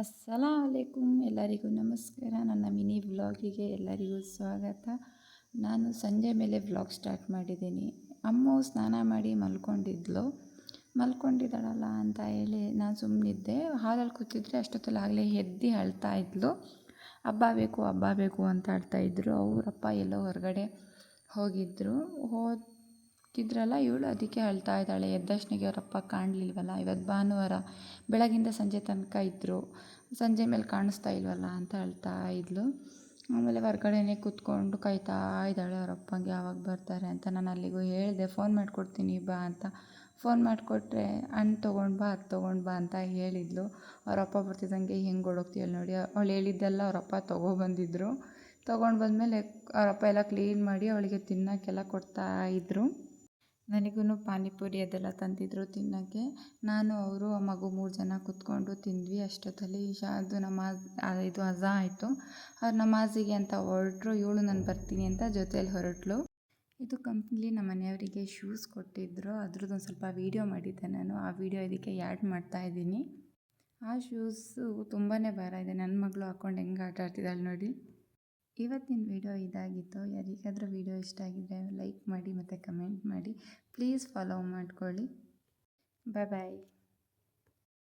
ಅಸ್ಸಲಾಮುಅಲೈಕುಮ್. ಎಲ್ಲರಿಗೂ ನಮಸ್ಕಾರ. ನನ್ನ ಮಿನಿ ವ್ಲಾಗಿಗೆ ಎಲ್ಲರಿಗೂ ಸ್ವಾಗತ. ನಾನು ಸಂಜೆ ಮೇಲೆ ವ್ಲಾಗ್ ಸ್ಟಾರ್ಟ್ ಮಾಡಿದ್ದೀನಿ. ಅಮ್ಮ ಸ್ನಾನ ಮಾಡಿ ಮಲ್ಕೊಂಡಿದ್ದಾಳಲ್ಲ ಅಂತ ಹೇಳಿ ನಾನು ಸುಮ್ಮನಿದ್ದೆ. ಹಾಲಲ್ಲಿ ಕೂತಿದ್ರೆ ಅಷ್ಟೊತ್ತಲ್ಲಿ ಆಗಲೇ ಎದ್ದು ಅಳ್ತಾ ಇದ್ಲು. ಹಬ್ಬ ಬೇಕು ಅಂತ ಆಡ್ತಾಯಿದ್ರು. ಅವರಪ್ಪ ಎಲ್ಲೋ ಹೊರಗಡೆ ಹೋಗಿದ್ದರು. ಹೋಗಿದ್ರಲ್ಲ ಇವಳು ಅದಕ್ಕೆ ಅಳ್ತಾ ಇದ್ದಾಳೆ. ಎದ್ದಷ್ಟನಿಗೆ ಅವರಪ್ಪ ಕಾಣಲಿಲ್ವಲ್ಲ. ಇವತ್ತು ಭಾನುವಾರ ಬೆಳಗಿಂದ ಸಂಜೆ ತನಕ ಇದ್ದರು, ಸಂಜೆ ಮೇಲೆ ಕಾಣಿಸ್ತಾ ಇಲ್ವಲ್ಲ ಅಂತ ಅಳ್ತಾ ಇದ್ಲು. ಆಮೇಲೆ ಹೊರ್ಗಡೆನೇ ಕೂತ್ಕೊಂಡು ಕಾಯ್ತಾ ಇದ್ದಾಳೆ ಅವರಪ್ಪಂಗೆ ಯಾವಾಗ ಬರ್ತಾರೆ ಅಂತ. ನಾನು ಅಲ್ಲಿಗೂ ಹೇಳಿದೆ, ಫೋನ್ ಮಾಡಿಕೊಡ್ತೀನಿ ಬಾ ಅಂತ. ಫೋನ್ ಮಾಡಿಕೊಟ್ರೆ ಹಣ್ಣು ತೊಗೊಂಡು ಬಾ ಅದು ತೊಗೊಂಡು ಬಾ ಅಂತ ಹೇಳಿದ್ಲು. ಅವರಪ್ಪ ಬರ್ತಿದ್ದಂಗೆ ಹೆಂಗೆ ಓಡೋಗ್ತೀಯಲ್ಲ ನೋಡಿ. ಅವಳು ಹೇಳಿದ್ದೆಲ್ಲ ಅವರಪ್ಪ ತೊಗೊಬಂದಿದ್ರು. ತೊಗೊಂಡು ಬಂದಮೇಲೆ ಅವರಪ್ಪ ಎಲ್ಲ ಕ್ಲೀನ್ ಮಾಡಿ ಅವಳಿಗೆ ತಿನ್ನೋಕ್ಕೆಲ್ಲ ಕೊಡ್ತಾಯಿದ್ರು. ನನಗೂ ಪಾನಿಪುರಿ ಅದೆಲ್ಲ ತಂದಿದ್ರು ತಿನ್ನೋಕ್ಕೆ. ನಾನು ಅವರು ಆ ಮಗು 3 ಜನ ಕೂತ್ಕೊಂಡು ತಿಂದ್ವಿ. ಅಷ್ಟೊತ್ತಲ್ಲಿ ಇಶಾದು ನಮಾಜ್ ಇದು ಅಜಾ ಆಯಿತು. ಅವ್ರು ನಮಾಜಿಗೆ ಅಂತ ಹೊರಟರು. ಇವಳು ನಾನು ಬರ್ತೀನಿ ಅಂತ ಜೊತೇಲಿ ಹೊರಟ್ಲು. ಇದು ಕಂಪ್ನಿಲಿ ನಮ್ಮ ಮನೆಯವರಿಗೆ ಶೂಸ್ ಕೊಟ್ಟಿದ್ದರು. ಅದ್ರದ್ದೊಂದು ಸ್ವಲ್ಪ ವೀಡಿಯೋ ಮಾಡಿದ್ದೆ ನಾನು. ಆ ವಿಡಿಯೋ ಇದಕ್ಕೆ ಆ್ಯಡ್ ಮಾಡ್ತಾಯಿದ್ದೀನಿ. ಆ ಶೂಸು ತುಂಬಾ ಭಾರ ಇದೆ. ನನ್ನ ಮಗಳು ಹಾಕ್ಕೊಂಡು ಹೆಂಗೆ ಆಟ ಆಡ್ತಿದ್ದಾಳೆ ನೋಡಿ. ಇವತ್ತಿನ ವಿಡಿಯೋ ಇದಾಗಿತ್ತು. ಯಾರಿಗಾದರೂ ವಿಡಿಯೋ ಇಷ್ಟ ಆಗಿದ್ದರೆ ಲೈಕ್ ಮಾಡಿ ಮತ್ತು ಕಮೆಂಟ್ ಮಾಡಿ. ಪ್ಲೀಸ್ ಫಾಲೋ ಮಾಡ್ಕೊಳ್ಳಿ. ಬಾಯ್.